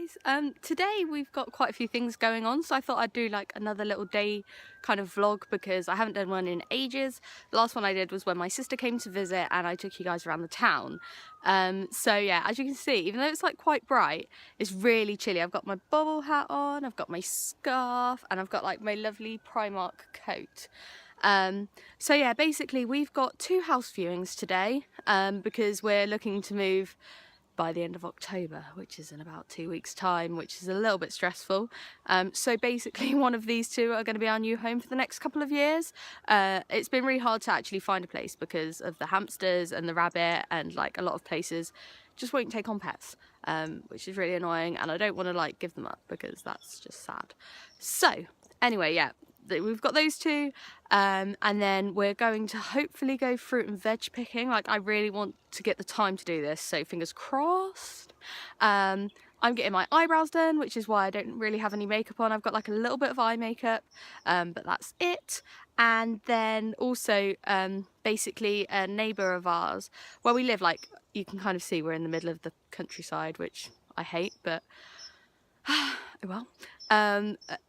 guys, today we've got quite a few things going on, so I thought I'd do like another little day kind of vlog because I haven't done one in ages. The last one I did was when my sister came to visit and I took you guys around the town. So yeah, as you can see, even though it's like quite bright, it's really chilly. I've got my bobble hat on, I've got my scarf, and I've got like my lovely Primark coat. So yeah, basically we've got 2 house viewings today because we're looking to move by the end of October, which is in about 2 weeks time, which is a little bit stressful. So basically one of these 2 are going to be our new home for the next couple of years. It's been really hard to actually find a place because of the hamsters and the rabbit, and like a lot of places just won't take on pets, which is really annoying, and I don't want to like give them up because that's just sad. So anyway, yeah, we've got those 2, and then we're going to hopefully go fruit and veg picking. Like, I really want to get the time to do this, so fingers crossed. I'm getting my eyebrows done, which is why I don't really have any makeup on. I've got like a little bit of eye makeup, but that's it. And then also basically a neighbour of ours where we live, like you can kind of see we're in the middle of the countryside, which I hate, but oh well.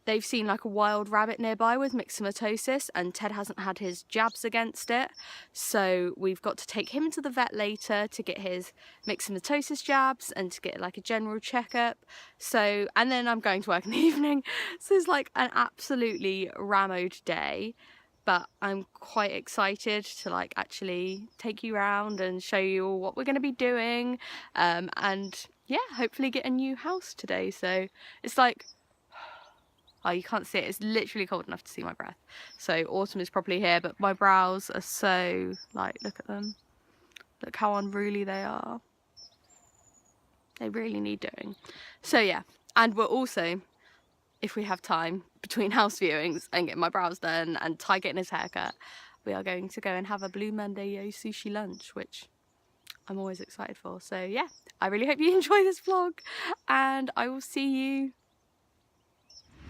They've seen like a wild rabbit nearby with myxomatosis, and Ted hasn't had his jabs against it, so we've got to take him to the vet later to get his myxomatosis jabs and to get like a general checkup. So, and then I'm going to work in the evening, so it's like an absolutely rammed day, but I'm quite excited to like actually take you around and show you all what we're going to be doing, and yeah, hopefully get a new house today. So it's like, oh, you can't see it, it's literally cold enough to see my breath. So autumn is probably here, but my brows are so, like, look at them. Look how unruly they are. They really need doing. So yeah, and we're also, if we have time between house viewings and getting my brows done and Ty getting his haircut, we are going to go and have a Blue Monday sushi lunch, which I'm always excited for. So yeah, I really hope you enjoy this vlog, and I will see you.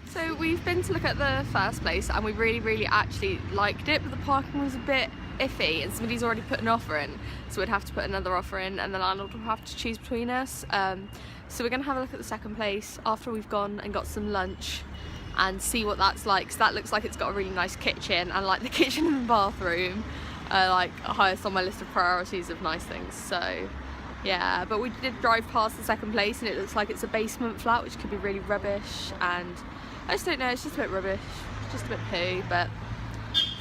So we've been to look at the first place and we really actually liked it, but the parking was a bit iffy and somebody's already put an offer in, so we'd have to put another offer in and the landlord will have to choose between us. So we're going to have a look at the second place after we've gone and got some lunch and see what that's like, because that looks like it's got a really nice kitchen, and like the kitchen and the bathroom are like highest on my list of priorities of nice things. So yeah, but we did drive past the second place and it looks like it's a basement flat, which could be really rubbish, and I just don't know, it's just a bit rubbish, just a bit poo, but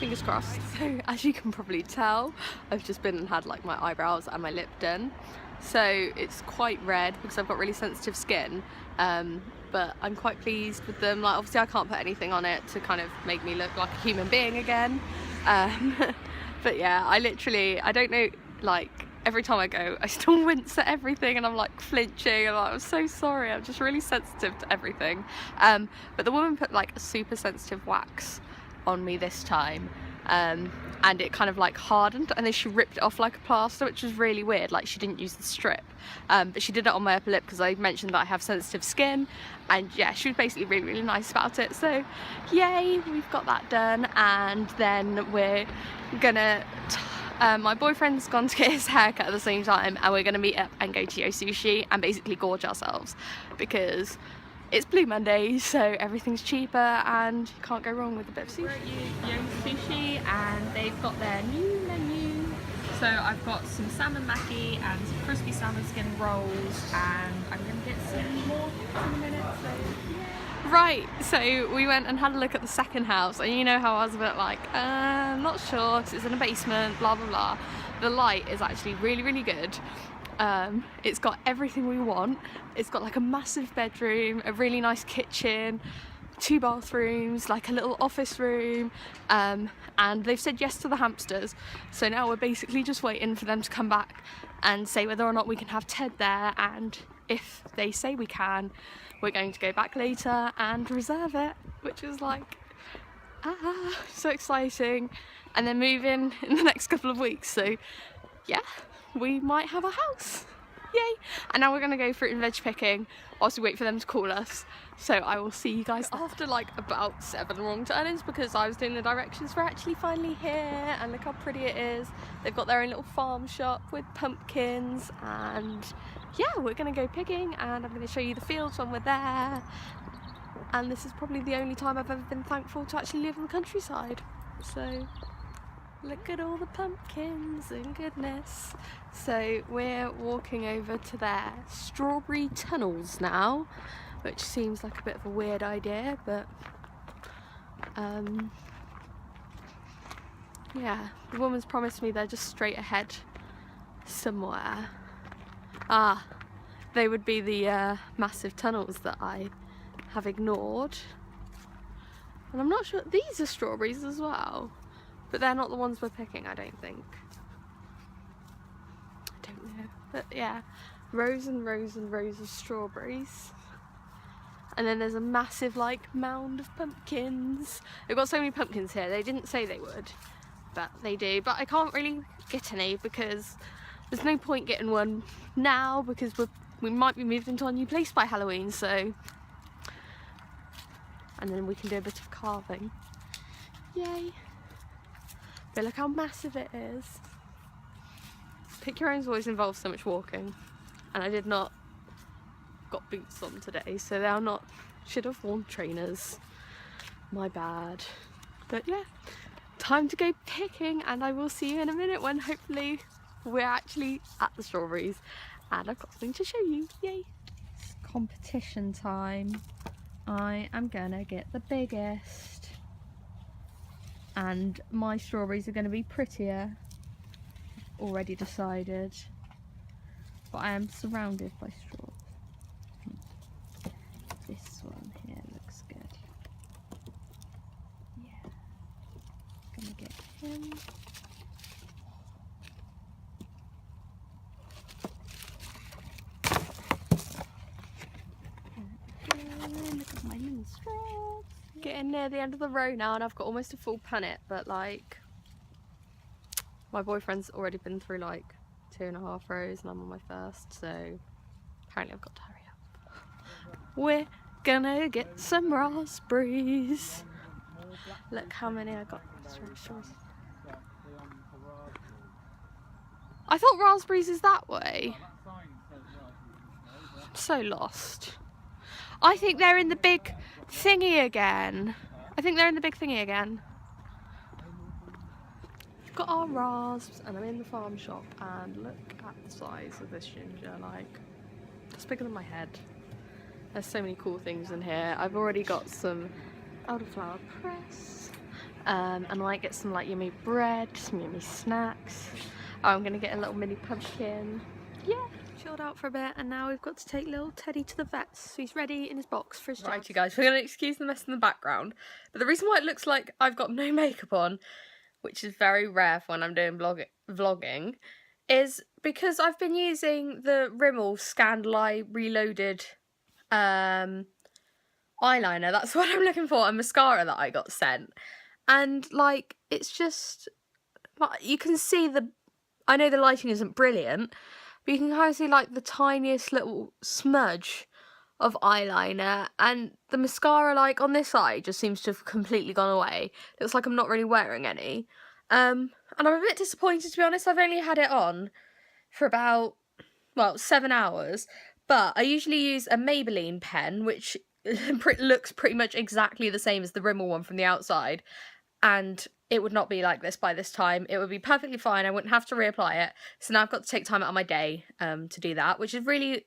fingers crossed. So as you can probably tell, I've just been and had like my eyebrows and my lip done. So it's quite red because I've got really sensitive skin, but I'm quite pleased with them. Like, obviously I can't put anything on it to kind of make me look like a human being again. But yeah, I don't know, like, every time I go, I still wince at everything and I'm like flinching and I'm so sorry, I'm just really sensitive to everything. But the woman put like a super sensitive wax on me this time, and it kind of like hardened, and then she ripped it off like a plaster, which was really weird. Like, she didn't use the strip, but she did it on my upper lip because I mentioned that I have sensitive skin, and yeah, she was basically really nice about it. So yay, we've got that done, and then we're gonna my boyfriend's gone to get his haircut at the same time, and we're going to meet up and go to sushi and basically gorge ourselves because it's Blue Monday, so everything's cheaper and you can't go wrong with a bit of sushi. We're at Sushi and they've got their new menu. So I've got some salmon maki and some crispy salmon skin rolls, and I'm going to get some more in a minute. So yeah. Right, so we went and had a look at the second house, and you know how I was a bit like, I'm not sure because it's in a basement, blah blah blah. The light is actually really good. It's got everything we want. It's got like a massive bedroom, a really nice kitchen, 2 bathrooms, like a little office room, and they've said yes to the hamsters, so now we're basically just waiting for them to come back and say whether or not we can have Ted there, and if they say we can, we're going to go back later and reserve it, which is like, so exciting, and then move in the next couple of weeks. So yeah, we might have a house. Yay! And now we're gonna go fruit and veg picking whilst we wait for them to call us. So I will see you guys after like about 7 wrong turnings, because I was doing the directions. We're actually finally here, and look how pretty it is. They've got their own little farm shop with pumpkins, and yeah, we're gonna go picking, and I'm gonna show you the fields when we're there. And this is probably the only time I've ever been thankful to actually live in the countryside. So look at all the pumpkins and goodness. So we're walking over to their strawberry tunnels now, which seems like a bit of a weird idea, but yeah, the woman's promised me they're just straight ahead somewhere. Ah, they would be the massive tunnels that I have ignored. And I'm not sure, these are strawberries as well, but they're not the ones we're picking, I don't think. I don't know, but yeah, rows and rows and rows of strawberries. And then there's a massive like mound of pumpkins. They've got so many pumpkins here. They didn't say they would, but they do. But I can't really get any because there's no point getting one now, because we might be moved into our new place by Halloween, so. And then we can do a bit of carving. Yay! But look how massive it is. Pick your owns always involves so much walking, and I did not got boots on today, so they are not, should have worn trainers, my bad. But yeah, time to go picking, and I will see you in a minute when hopefully we're actually at the strawberries and I've got something to show you. Yay! It's competition time. I am gonna get the biggest, and my strawberries are gonna be prettier, already decided, but I am surrounded by straws. This one here looks good. Yeah, gonna get him. Look at my little straws. Getting near the end of the row now, and I've got almost a full punnet, but like my boyfriend's already been through like 2.5 rows and I'm on my first, so apparently I've got to hurry up. We're gonna get some raspberries. Look how many I got. I thought raspberries is that way. I'm so lost. I think they're in the big thingy again. We've got our rasps, and I'm in the farm shop, and look at the size of this ginger, like, it's bigger than my head. There's so many cool things in here. I've already got some elderflower press, and I might get some like yummy bread, some yummy snacks. Oh, I'm gonna get a little mini pumpkin. Yeah, chilled out for a bit, and now we've got to take little Teddy to the vets, so he's ready in his box for his jabs. Right, you guys, we're gonna excuse the mess in the background, but the reason why it looks like I've got no makeup on, which is very rare for when I'm doing vlogging, is because I've been using the Rimmel Scandal Reloaded eyeliner. That's what I'm looking for, and mascara that I got sent. And like, it's just, you can see I know the lighting isn't brilliant, but you can kind of see like the tiniest little smudge of eyeliner, and the mascara like on this side just seems to have completely gone away. It looks like I'm not really wearing any. And I'm a bit disappointed, to be honest. I've only had it on for about, well, 7 hours, but I usually use a Maybelline pen, which looks pretty much exactly the same as the Rimmel one from the outside, and it would not be like this by this time. It would be perfectly fine. I wouldn't have to reapply it. So now I've got to take time out of my day to do that, which is really,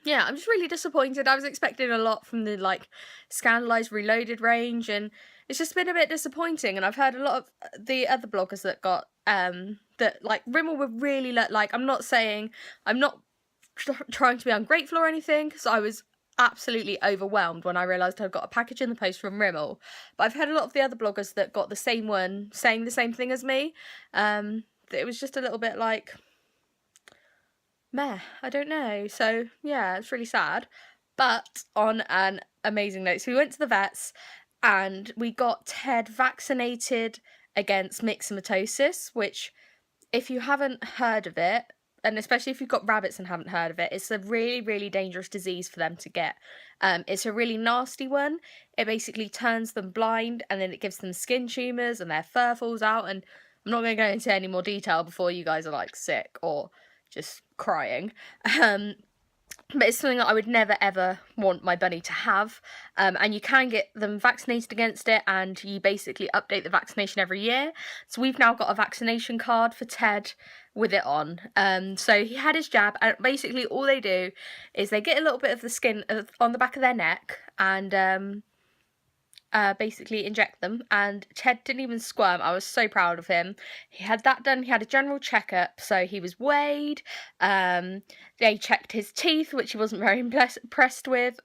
yeah, I'm just really disappointed. I was expecting a lot from the like Scandalized Reloaded range, and it's just been a bit disappointing. And I've heard a lot of the other bloggers that got that like Rimmel were really like, I'm not saying, I'm not trying to be ungrateful or anything, because I was absolutely overwhelmed when I realised I'd got a package in the post from Rimmel. But I've heard a lot of the other bloggers that got the same one saying the same thing as me. That it was just a little bit like, meh, I don't know. So yeah, it's really sad. But on an amazing note, so we went to the vets and we got Ted vaccinated against myxomatosis, which, if you haven't heard of it, and especially if you've got rabbits and haven't heard of it, it's a really, really dangerous disease for them to get. It's a really nasty one. It basically turns them blind, and then it gives them skin tumours and their fur falls out, and I'm not going to go into any more detail before you guys are like sick or just crying. But it's something that I would never ever want my bunny to have. And you can get them vaccinated against it, and you basically update the vaccination every year. So we've now got a vaccination card for Ted with it on. So he had his jab, and basically all they do is they get a little bit of the skin on the back of their neck and basically inject them, and Ted didn't even squirm. I was so proud of him. He had that done. He had a general checkup, so he was weighed. They checked his teeth, which he wasn't very impressed with.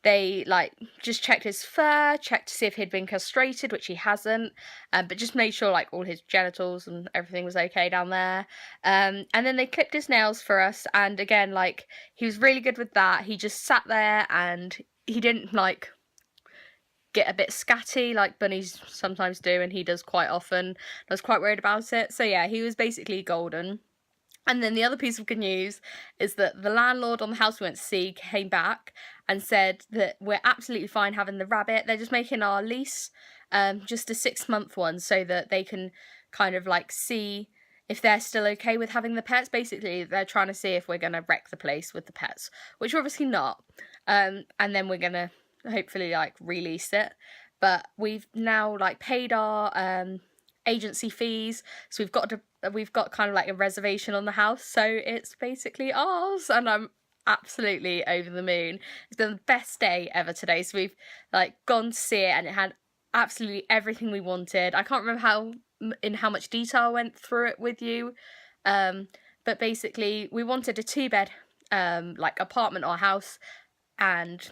They like just checked his fur, checked to see if he'd been castrated, which he hasn't, but just made sure like all his genitals and everything was okay down there. And then they clipped his nails for us, and again, like, he was really good with that. He just sat there and he didn't like get a bit scatty like bunnies sometimes do, and he does quite often. I was quite worried about it. So yeah, he was basically golden. And then the other piece of good news is that the landlord on the house we went to see came back and said that we're absolutely fine having the rabbit. They're just making our lease just a 6-month one, so that they can kind of like see if they're still okay with having the pets. Basically, they're trying to see if we're going to wreck the place with the pets, which we're obviously not. And then we're going to hopefully like release it. But we've now like paid our agency fees, so we've got kind of like a reservation on the house, so it's basically ours, and I'm absolutely over the moon. It's been the best day ever today. So we've like gone to see it, and it had absolutely everything we wanted. I can't remember how much detail I went through it with you, but basically we wanted a 2-bed like apartment or house, and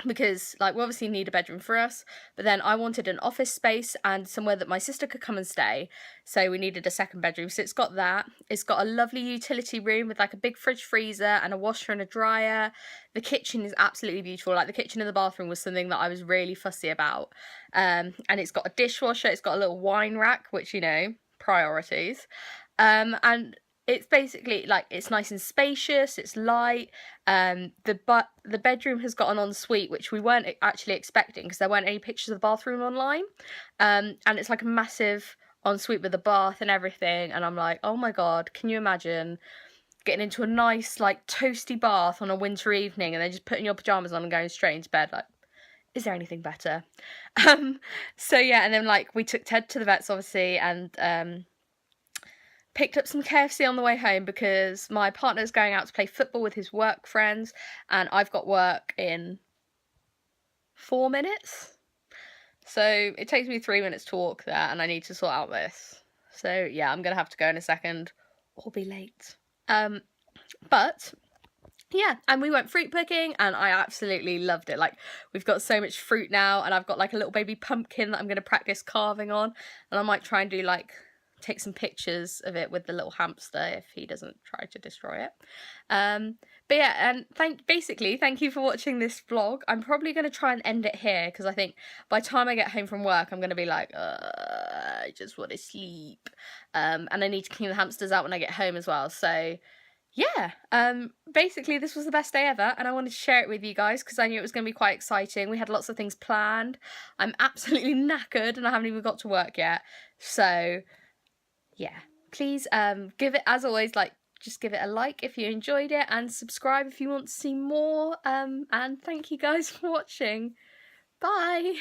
because like we obviously need a bedroom for us, but then I wanted an office space and somewhere that my sister could come and stay, so we needed a second bedroom. So it's got that. It's got a lovely utility room with like a big fridge freezer and a washer and a dryer. The kitchen is absolutely beautiful. Like the kitchen and the bathroom was something that I was really fussy about. And it's got a dishwasher, it's got a little wine rack, which, you know, priorities. And it's basically like, it's nice and spacious, it's light. The bedroom has got an ensuite, which we weren't actually expecting because there weren't any pictures of the bathroom online. And it's like a massive ensuite with a bath and everything. And I'm like, oh my God, can you imagine getting into a nice like toasty bath on a winter evening and then just putting your pajamas on and going straight into bed? Like, is there anything better? So yeah, and then like we took Ted to the vets obviously, and picked up some KFC on the way home because my partner's going out to play football with his work friends, and I've got work in 4 minutes. So it takes me 3 minutes to walk there, and I need to sort out this. So yeah, I'm going to have to go in a second or be late. But yeah, and we went fruit picking, and I absolutely loved it. Like, we've got so much fruit now, and I've got like a little baby pumpkin that I'm going to practice carving on, and I might try and do like take some pictures of it with the little hamster if he doesn't try to destroy it. But yeah, and thank you for watching this vlog. I'm probably going to try and end it here because I think by the time I get home from work I'm going to be like, I just want to sleep, and I need to clean the hamsters out when I get home as well. So yeah, basically this was the best day ever, and I wanted to share it with you guys because I knew it was going to be quite exciting. We had lots of things planned. I'm absolutely knackered and I haven't even got to work yet. So yeah, please give it, as always, like, just give it a like if you enjoyed it, and subscribe if you want to see more. And thank you guys for watching. Bye.